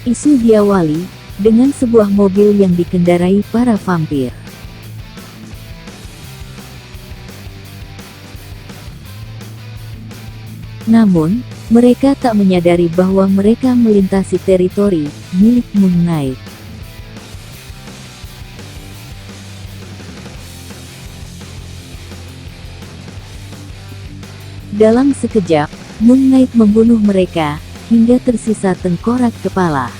Isu diawali dengan sebuah mobil yang dikendarai para vampir. Namun, mereka tak menyadari bahwa mereka melintasi teritori milik Moon Knight. Dalam sekejap, Moon Knight membunuh mereka, hingga tersisa tengkorak kepala.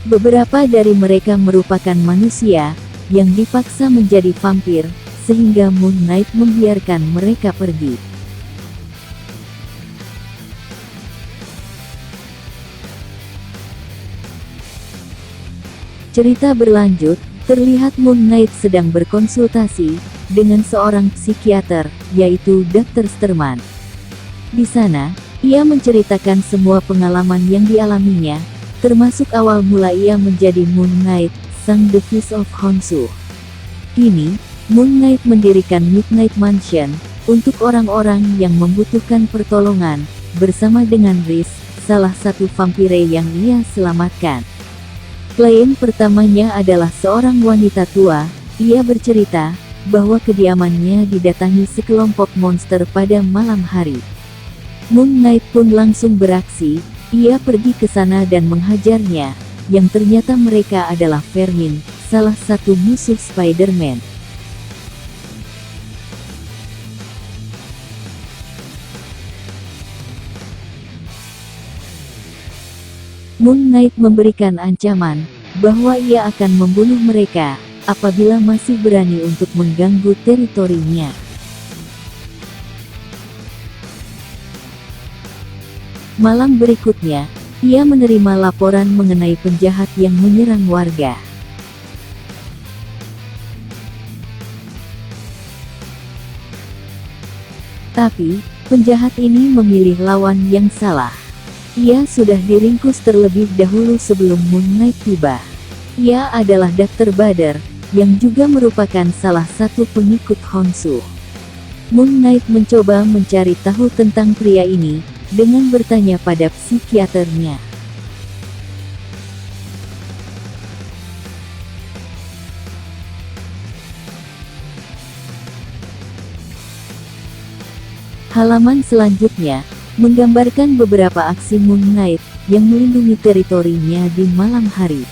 Beberapa dari mereka merupakan manusia, yang dipaksa menjadi vampir, sehingga Moon Knight membiarkan mereka pergi. Cerita berlanjut, terlihat Moon Knight sedang berkonsultasi dengan seorang psikiater, yaitu Dr. Sterman. Di sana, ia menceritakan semua pengalaman yang dialaminya, termasuk awal mula ia menjadi Moon Knight, sang The Fist of Khonshu. Kini, Moon Knight mendirikan Midnight Mansion untuk orang-orang yang membutuhkan pertolongan, bersama dengan Riz, salah satu vampire yang ia selamatkan. Klien pertamanya adalah seorang wanita tua. Ia bercerita bahwa kediamannya didatangi sekelompok monster pada malam hari. Moon Knight pun langsung beraksi. Ia pergi ke sana dan menghajarnya, yang ternyata mereka adalah vermin, salah satu musuh Spider-Man. Moon Knight memberikan ancaman bahwa ia akan membunuh mereka apabila masih berani untuk mengganggu teritorinya. Malam berikutnya, ia menerima laporan mengenai penjahat yang menyerang warga. Tapi, penjahat ini memilih lawan yang salah. Ia sudah diringkus terlebih dahulu sebelum Moon Knight tiba. Ia adalah Dr. Bader, yang juga merupakan salah satu pengikut Khonshu. Moon Knight mencoba mencari tahu tentang pria ini, dengan bertanya pada psikiaternya. Halaman selanjutnya menggambarkan beberapa aksi Moon Knight yang melindungi teritorinya di malam hari.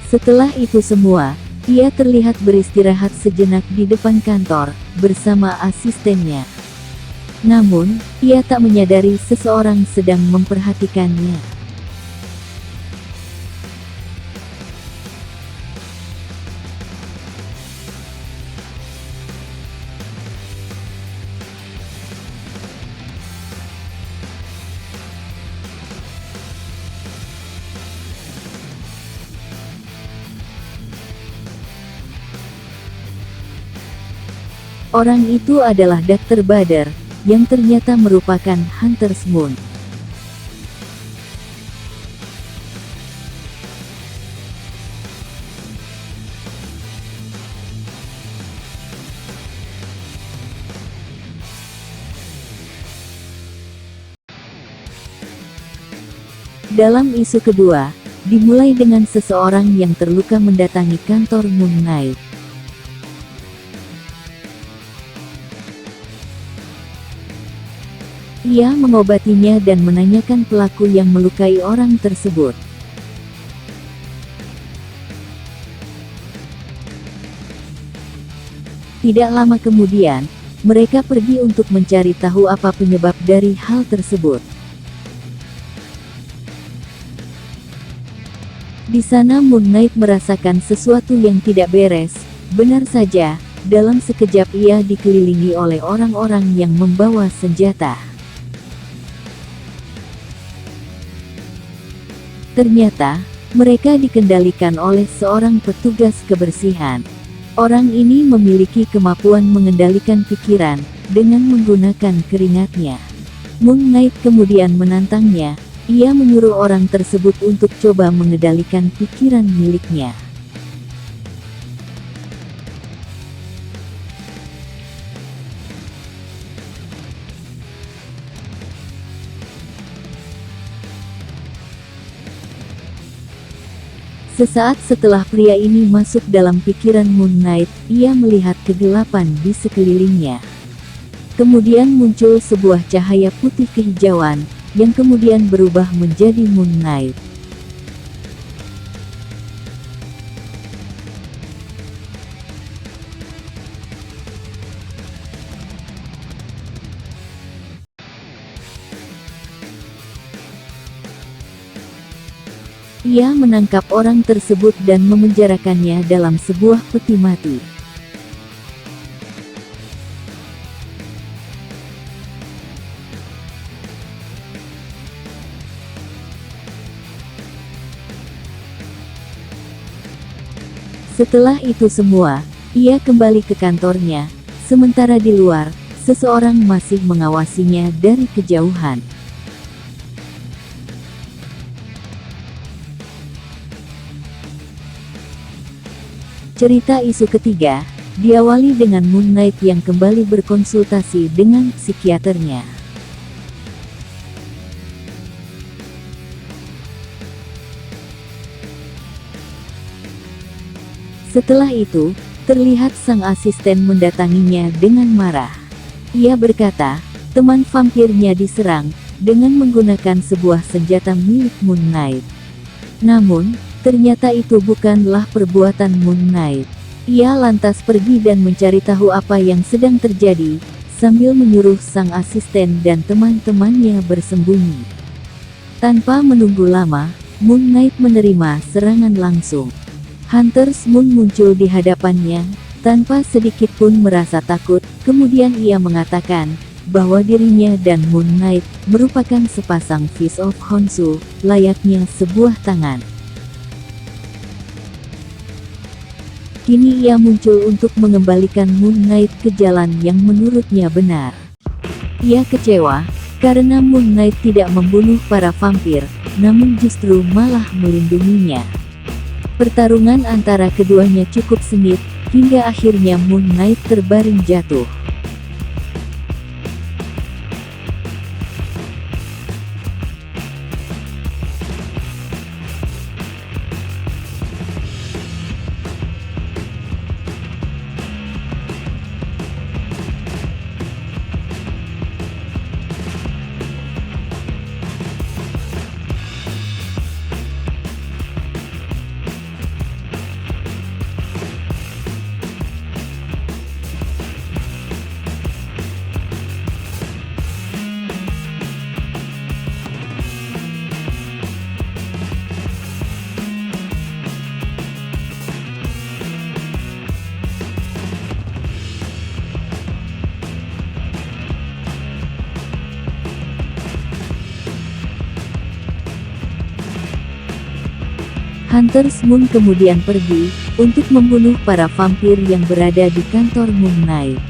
Setelah itu semua, ia terlihat beristirahat sejenak di depan kantor, bersama asistennya. Namun, ia tak menyadari seseorang sedang memperhatikannya. Orang itu adalah Dr. Bader, yang ternyata merupakan Hunter's Moon. Dalam isu kedua, dimulai dengan seseorang yang terluka mendatangi kantor Moon Knight. Ia mengobatinya dan menanyakan pelaku yang melukai orang tersebut. Tidak lama kemudian, mereka pergi untuk mencari tahu apa penyebab dari hal tersebut. Di sana Moon Knight merasakan sesuatu yang tidak beres. Benar saja, dalam sekejap ia dikelilingi oleh orang-orang yang membawa senjata. Ternyata, mereka dikendalikan oleh seorang petugas kebersihan. Orang ini memiliki kemampuan mengendalikan pikiran, dengan menggunakan keringatnya. Moon Knight kemudian menantangnya, ia menyuruh orang tersebut untuk coba mengendalikan pikiran miliknya. Sesaat setelah pria ini masuk dalam pikiran Moon Knight, ia melihat kegelapan di sekelilingnya. Kemudian muncul sebuah cahaya putih kehijauan, yang kemudian berubah menjadi Moon Knight. Ia menangkap orang tersebut dan memenjarakannya dalam sebuah peti mati. Setelah itu semua, ia kembali ke kantornya, sementara di luar, seseorang masih mengawasinya dari kejauhan. Cerita isu ketiga, diawali dengan Moon Knight yang kembali berkonsultasi dengan psikiaternya. Setelah itu, terlihat sang asisten mendatanginya dengan marah. Ia berkata, teman vampirnya diserang, dengan menggunakan sebuah senjata milik Moon Knight. Namun, ternyata itu bukanlah perbuatan Moon Knight. Ia lantas pergi dan mencari tahu apa yang sedang terjadi, sambil menyuruh sang asisten dan teman-temannya bersembunyi. Tanpa menunggu lama, Moon Knight menerima serangan langsung. Hunter's Moon muncul di hadapannya, tanpa sedikit pun merasa takut, kemudian ia mengatakan, bahwa dirinya dan Moon Knight, merupakan sepasang Fist of Khonshu, layaknya sebuah tangan. Kini ia muncul untuk mengembalikan Moon Knight ke jalan yang menurutnya benar. Ia kecewa, karena Moon Knight tidak membunuh para vampir, namun justru malah melindunginya. Pertarungan antara keduanya cukup sengit, hingga akhirnya Moon Knight terbaring jatuh. Hunter's Moon kemudian pergi, untuk membunuh para vampir yang berada di kantor Moon Knight.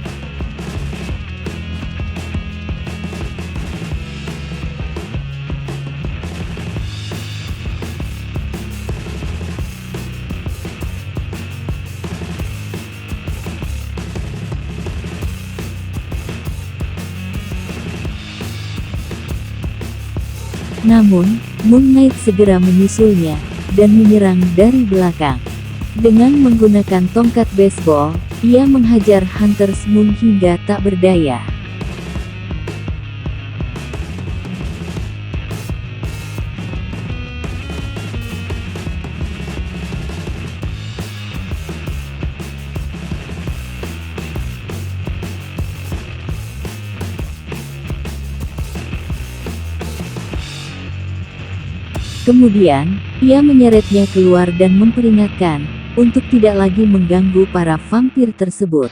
Namun, Moon Knight segera menyusulnya, dan menyerang dari belakang. Dengan menggunakan tongkat baseball, ia menghajar Hunter's Moon hingga tak berdaya. Kemudian, ia menyeretnya keluar dan memperingatkan, untuk tidak lagi mengganggu para vampir tersebut.